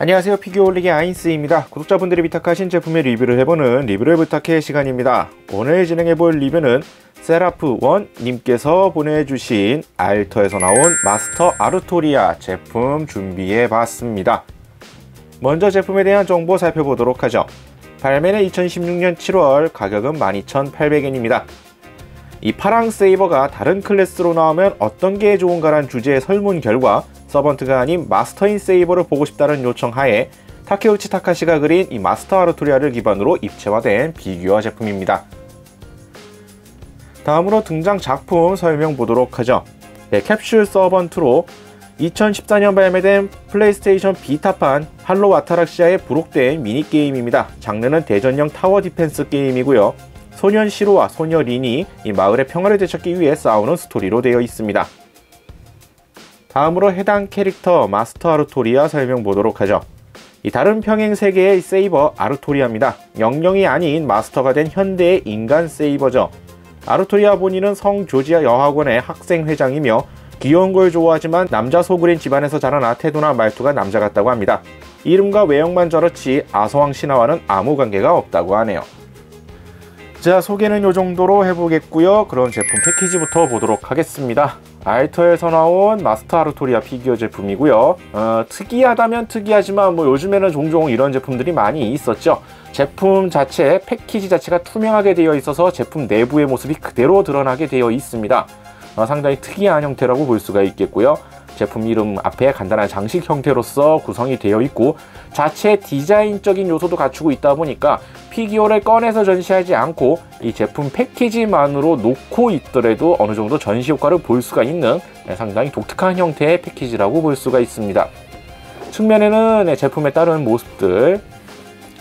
안녕하세요, 피규어올리기 아인스입니다. 구독자분들이 부탁하신 제품의 리뷰를 해보는 리뷰를 부탁해 시간입니다. 오늘 진행해볼 리뷰는 세라프1 님께서 보내주신 알터에서 나온 마스터 아르토리아 제품 준비해봤습니다. 먼저 제품에 대한 정보 살펴보도록 하죠. 발매는 2016년 7월, 가격은 12,800엔입니다. 이 파랑 세이버가 다른 클래스로 나오면 어떤 게 좋은가란 주제의 설문 결과 서번트가 아닌 마스터인 세이버를 보고 싶다는 요청 하에 타케우치 타카시가 그린 이 마스터 아르토리아를 기반으로 입체화된 피규어 제품입니다. 다음으로 등장 작품 설명 보도록 하죠. 캡슐 서번트로 2014년 발매된 플레이스테이션 비타판 할로 아타락시아에 부록된 미니게임입니다. 장르는 대전형 타워 디펜스 게임이고요. 소년 시로와 소녀 린이 이 마을의 평화를 되찾기 위해 싸우는 스토리로 되어 있습니다. 다음으로 해당 캐릭터 마스터 아르토리아 설명 보도록 하죠. 이 다른 평행 세계의 세이버 아르토리아입니다. 영영이 아닌 마스터가 된 현대의 인간 세이버죠. 아르토리아 본인은 성 조지아 여학원의 학생회장이며 귀여운 걸 좋아하지만 남자 소그린 집안에서 자라나 태도나 말투가 남자 같다고 합니다. 이름과 외형만 저렇지 아서왕 신화와는 아무 관계가 없다고 하네요. 자, 소개는 이 정도로 해보겠고요. 그럼 제품 패키지부터 보도록 하겠습니다. 알터에서 나온 마스터 아르토리아 피규어 제품이고요. 특이하다면 특이하지만 요즘에는 종종 이런 제품들이 많이 있었죠. 제품 자체, 패키지 자체가 투명하게 되어 있어서 제품 내부의 모습이 그대로 드러나게 되어 있습니다. 상당히 특이한 형태라고 볼 수가 있겠고요. 제품 이름 앞에 간단한 장식 형태로서 구성이 되어 있고 자체 디자인적인 요소도 갖추고 있다 보니까 피규어를 꺼내서 전시하지 않고 이 제품 패키지만으로 놓고 있더라도 어느 정도 전시 효과를 볼 수가 있는 상당히 독특한 형태의 패키지라고 볼 수가 있습니다. 측면에는 제품에 따른 모습들,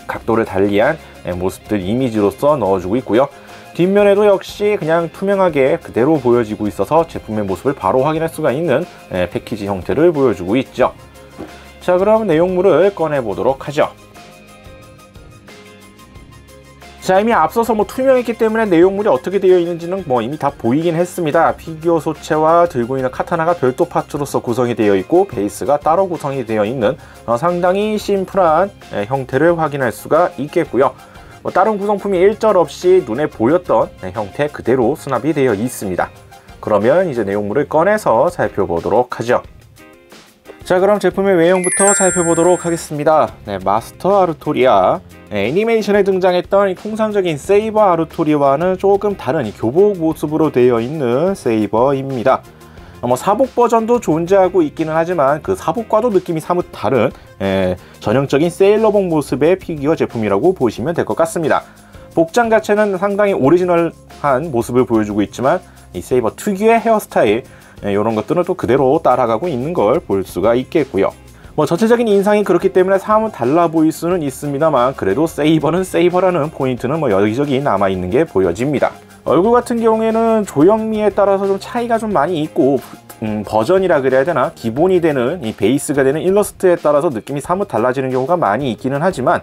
각도를 달리한 모습들 이미지로서 넣어주고 있고요. 뒷면에도 역시 그냥 투명하게 그대로 보여지고 있어서 제품의 모습을 바로 확인할 수가 있는 패키지 형태를 보여주고 있죠. 자, 그럼 내용물을 꺼내보도록 하죠. 자, 이미 앞서서 투명했기 때문에 내용물이 어떻게 되어 있는지는 이미 다 보이긴 했습니다. 피규어 소체와 들고 있는 카타나가 별도 파츠로서 구성이 되어 있고 베이스가 따로 구성이 되어 있는 상당히 심플한 형태를 확인할 수가 있겠고요. 다른 구성품이 일절 없이 눈에 보였던 형태 그대로 수납이 되어 있습니다. 그러면 이제 내용물을 꺼내서 살펴보도록 하죠. 자, 그럼 제품의 외형부터 살펴보도록 하겠습니다. 마스터 아르토리아. 애니메이션에 등장했던 통상적인 세이버 아르토리아와는 조금 다른 교복 모습으로 되어 있는 세이버입니다. 사복 버전도 존재하고 있기는 하지만 그 사복과도 느낌이 사뭇 다른 전형적인 세일러복 모습의 피규어 제품이라고 보시면 될 것 같습니다. 복장 자체는 상당히 오리지널한 모습을 보여주고 있지만 이 세이버 특유의 헤어스타일 이런 것들은 또 그대로 따라가고 있는 걸 볼 수가 있겠고요. 전체적인 인상이 그렇기 때문에 사뭇 달라 보일 수는 있습니다만 그래도 세이버는 세이버라는 포인트는 여기저기 남아있는 게 보여집니다. 얼굴 같은 경우에는 조형미에 따라서 좀 차이가 좀 많이 있고 버전이라 그래야 되나, 기본이 되는 이 베이스가 되는 일러스트에 따라서 느낌이 사뭇 달라지는 경우가 많이 있기는 하지만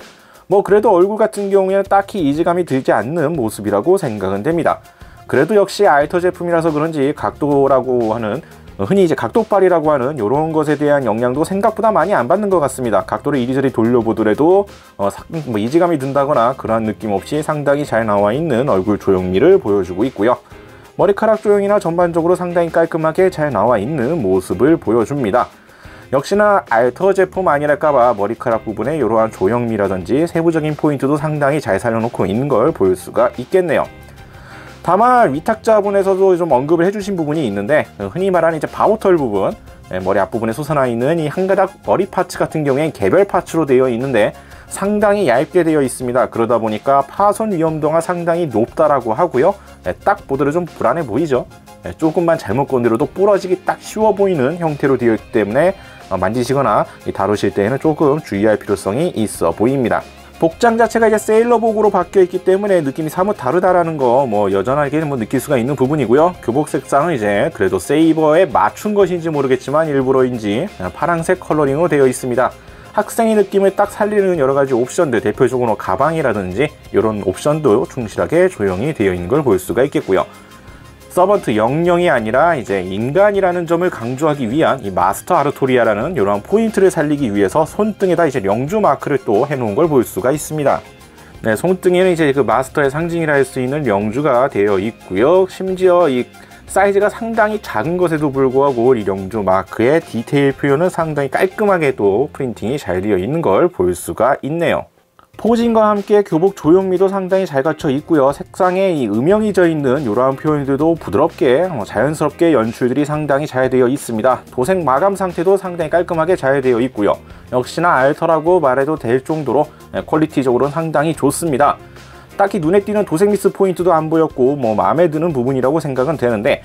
그래도 얼굴 같은 경우에는 딱히 이질감이 들지 않는 모습이라고 생각은 됩니다. 그래도 역시 알터 제품이라서 그런지 각도라고 하는, 흔히 이제 각도빨이라고 하는 이런 것에 대한 영향도 생각보다 많이 안 받는 것 같습니다. 각도를 이리저리 돌려보더라도 이질감이 든다거나 그러한 느낌 없이 상당히 잘 나와 있는 얼굴 조형미를 보여주고 있고요. 머리카락 조형이나 전반적으로 상당히 깔끔하게 잘 나와 있는 모습을 보여줍니다. 역시나 알터 제품 아니랄까봐 머리카락 부분에 이러한 조형미라든지 세부적인 포인트도 상당히 잘 살려놓고 있는 걸 볼 수가 있겠네요. 다만 위탁자분에서도 좀 언급을 해주신 부분이 있는데, 흔히 말하는 이제 바보털 부분, 머리 앞부분에 솟아나 있는 이 한 가닥 머리 파츠 같은 경우엔 개별 파츠로 되어 있는데 상당히 얇게 되어 있습니다. 그러다 보니까 파손 위험도가 상당히 높다라고 하고요. 딱 보더라도 좀 불안해 보이죠. 조금만 잘못 건드려도 부러지기 딱 쉬워 보이는 형태로 되어 있기 때문에 만지시거나 다루실 때에는 조금 주의할 필요성이 있어 보입니다. 복장 자체가 이제 세일러복으로 바뀌어 있기 때문에 느낌이 사뭇 다르다라는 거 여전하게 느낄 수가 있는 부분이고요. 교복 색상은 이제 그래도 세이버에 맞춘 것인지 모르겠지만 일부러인지 파란색 컬러링으로 되어 있습니다. 학생의 느낌을 딱 살리는 여러 가지 옵션들, 대표적으로 가방이라든지 이런 옵션도 충실하게 조형이 되어 있는 걸 볼 수가 있겠고요. 서번트 00이 아니라 이제 인간이라는 점을 강조하기 위한 이 마스터 아르토리아라는 이러한 포인트를 살리기 위해서 손등에다 이제 영주 마크를 또 해놓은 걸 볼 수가 있습니다. 네, 손등에는 이제 그 마스터의 상징이라 할 수 있는 영주가 되어 있고요. 심지어 이 사이즈가 상당히 작은 것에도 불구하고 이 영주 마크의 디테일 표현은 상당히 깔끔하게 또 프린팅이 잘 되어 있는 걸 볼 수가 있네요. 포징과 함께 교복 조형미도 상당히 잘 갖춰 있고요. 색상에 이 음영이 져 있는 이러한 표현들도 부드럽게 자연스럽게 연출들이 상당히 잘 되어 있습니다. 도색 마감 상태도 상당히 깔끔하게 잘 되어 있고요. 역시나 알터라고 말해도 될 정도로 퀄리티적으로는 상당히 좋습니다. 딱히 눈에 띄는 도색 미스 포인트도 안 보였고 뭐 마음에 드는 부분이라고 생각은 되는데,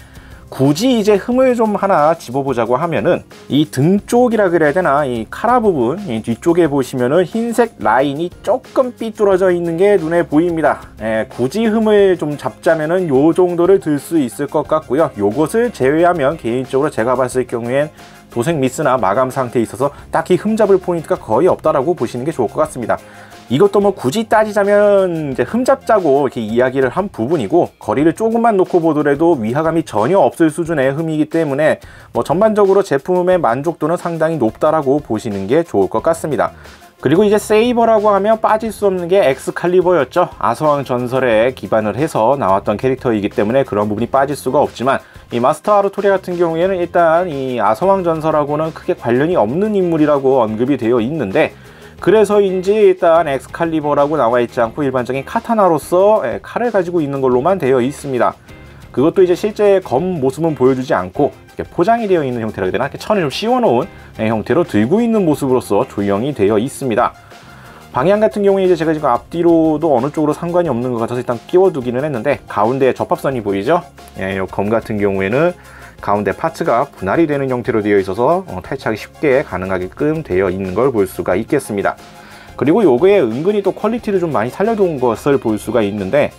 굳이 이제 흠을 좀 하나 집어보자고 하면은 이 등 쪽이라 그래야 되나, 이 카라 부분, 이 뒤쪽에 보시면은 흰색 라인이 조금 삐뚤어져 있는 게 눈에 보입니다. 굳이 흠을 좀 잡자면은 요 정도를 들 수 있을 것 같고요. 요것을 제외하면 개인적으로 제가 봤을 경우엔 도색 미스나 마감 상태에 있어서 딱히 흠 잡을 포인트가 거의 없다라고 보시는 게 좋을 것 같습니다. 이것도 뭐 굳이 따지자면 이제 흠잡자고 이렇게 이야기를 한 부분이고, 거리를 조금만 놓고 보더라도 위화감이 전혀 없을 수준의 흠이기 때문에 뭐 전반적으로 제품의 만족도는 상당히 높다라고 보시는 게 좋을 것 같습니다. 그리고 이제 세이버라고 하면 빠질 수 없는 게 엑스칼리버였죠. 아서왕 전설에 기반을 해서 나왔던 캐릭터이기 때문에 그런 부분이 빠질 수가 없지만, 이 마스터 아르토리아 같은 경우에는 일단 이 아서왕 전설하고는 크게 관련이 없는 인물이라고 언급이 되어 있는데, 그래서인지 일단 엑스칼리버라고 나와 있지 않고 일반적인 카타나로서 칼을 가지고 있는 걸로만 되어 있습니다. 그것도 이제 실제 검 모습은 보여주지 않고 이렇게 포장이 되어 있는 형태라 해야 되나, 이렇게 천을 좀 씌워놓은 형태로 들고 있는 모습으로서 조형이 되어 있습니다. 방향 같은 경우에 이제 제가 지금 앞뒤로도 어느 쪽으로 상관이 없는 것 같아서 일단 끼워두기는 했는데, 가운데에 접합선이 보이죠? 이 검 같은 경우에는 가운데 파츠가 분할이 되는 형태로 되어 있어서 탈착이 쉽게 가능하게끔 되어 있는 걸 볼 수가 있겠습니다. 그리고 요거에 은근히 또 퀄리티를 좀 많이 살려둔 것을 볼 수가 있는데,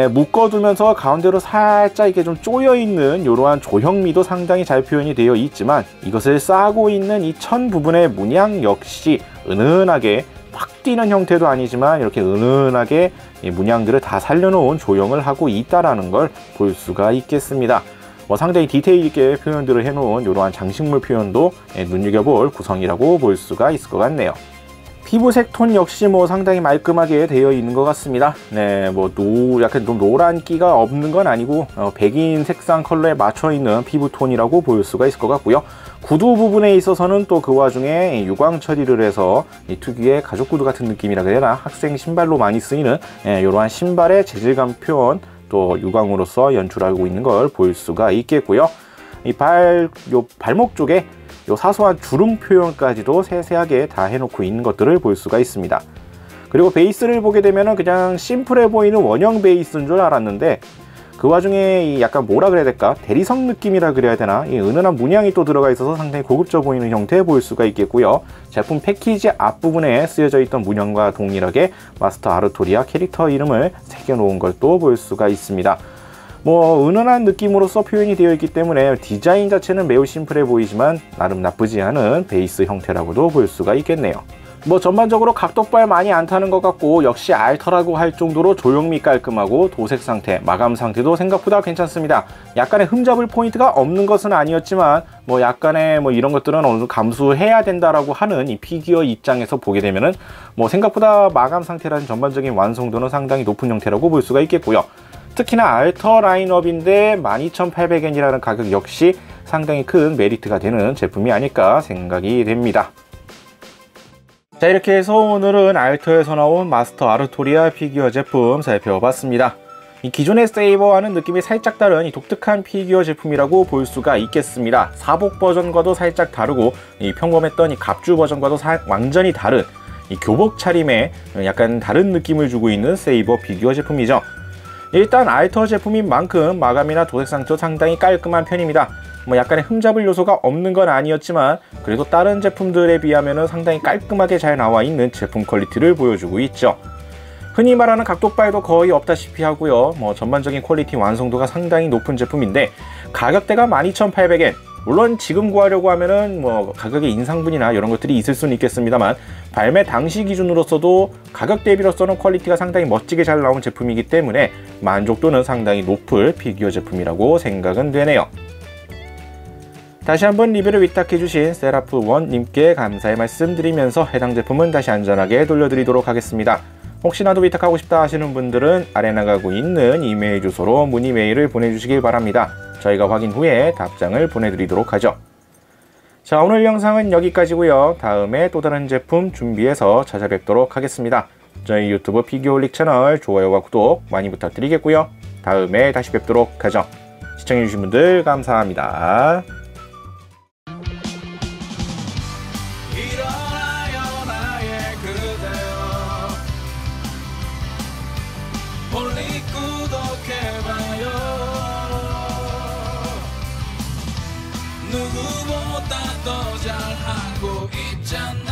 묶어두면서 가운데로 살짝 이렇게 좀 쪼여 있는 이러한 조형미도 상당히 잘 표현이 되어 있지만, 이것을 싸고 있는 이 천 부분의 문양 역시 은은하게 확 띄는 형태도 아니지만 이렇게 은은하게 이 문양들을 다 살려놓은 조형을 하고 있다라는 걸 볼 수가 있겠습니다. 상당히 디테일 있게 표현들을 해놓은 이러한 장식물 표현도 눈여겨볼 구성이라고 볼 수가 있을 것 같네요. 피부색 톤 역시 상당히 말끔하게 되어 있는 것 같습니다. 네, 약간 좀 노란기가 없는 건 아니고 백인 색상 컬러에 맞춰 있는 피부 톤이라고 볼 수가 있을 것 같고요. 구두 부분에 있어서는 또 그 와중에 유광 처리를 해서 이 특유의 가죽 구두 같은 느낌이라 그래야 되나, 학생 신발로 많이 쓰이는 이러한 신발의 재질감 표현, 또 유광으로서 연출하고 있는 걸 볼 수가 있겠고요. 이 발목 쪽에 요 사소한 주름 표현까지도 세세하게 다 해놓고 있는 것들을 볼 수가 있습니다. 그리고 베이스를 보게 되면 그냥 심플해 보이는 원형 베이스인 줄 알았는데, 그 와중에 이 약간 뭐라 그래야 될까, 대리석 느낌이라 그래야 되나, 이 은은한 문양이 또 들어가 있어서 상당히 고급져 보이는 형태에 볼 수가 있겠고요. 제품 패키지 앞부분에 쓰여져 있던 문양과 동일하게 마스터 아르토리아 캐릭터 이름을 새겨놓은 걸 또 볼 수가 있습니다. 은은한 느낌으로서 표현이 되어 있기 때문에 디자인 자체는 매우 심플해 보이지만 나름 나쁘지 않은 베이스 형태라고도 볼 수가 있겠네요. 전반적으로 각도발 많이 안 타는 것 같고, 역시 알터라고 할 정도로 조형미 깔끔하고 도색 상태, 마감 상태도 생각보다 괜찮습니다. 약간의 흠잡을 포인트가 없는 것은 아니었지만 약간의 이런 것들은 어느 정도 감수해야 된다라고 하는 이 피규어 입장에서 보게 되면은 생각보다 마감 상태라는 전반적인 완성도는 상당히 높은 형태라고 볼 수가 있겠고요. 특히나 알터 라인업인데 12,800엔이라는 가격 역시 상당히 큰 메리트가 되는 제품이 아닐까 생각이 됩니다. 자, 이렇게 해서 오늘은 알터에서 나온 마스터 아르토리아 피규어 제품 살펴봤습니다. 이 기존의 세이버와는 느낌이 살짝 다른 이 독특한 피규어 제품이라고 볼 수가 있겠습니다. 사복 버전과도 살짝 다르고, 이 평범했던 이 갑주 버전과도 완전히 다른 이 교복 차림에 약간 다른 느낌을 주고 있는 세이버 피규어 제품이죠. 일단 알터 제품인 만큼 마감이나 도색 상태도 상당히 깔끔한 편입니다. 약간의 흠잡을 요소가 없는 건 아니었지만 그래도 다른 제품들에 비하면 상당히 깔끔하게 잘 나와 있는 제품 퀄리티를 보여주고 있죠. 흔히 말하는 각도발도 거의 없다시피 하고요. 전반적인 퀄리티 완성도가 상당히 높은 제품인데, 가격대가 12,800엔, 물론 지금 구하려고 하면은 뭐 가격의 인상분이나 이런 것들이 있을 수는 있겠습니다만, 발매 당시 기준으로서도 가격 대비로서는 퀄리티가 상당히 멋지게 잘 나온 제품이기 때문에 만족도는 상당히 높을 피규어 제품이라고 생각은 되네요. 다시 한번 리뷰를 위탁해주신 세라프1님께 감사의 말씀 드리면서 해당 제품은 다시 안전하게 돌려드리도록 하겠습니다. 혹시나도 위탁하고 싶다 하시는 분들은 아래 나가고 있는 이메일 주소로 문의 메일을 보내주시길 바랍니다. 저희가 확인 후에 답장을 보내드리도록 하죠. 자, 오늘 영상은 여기까지고요. 다음에 또 다른 제품 준비해서 찾아뵙도록 하겠습니다. 저희 유튜브 피규어올릭 채널 좋아요와 구독 많이 부탁드리겠고요. 다음에 다시 뵙도록 하죠. 시청해주신 분들 감사합니다. 누구보다 더 잘하고 있잖아.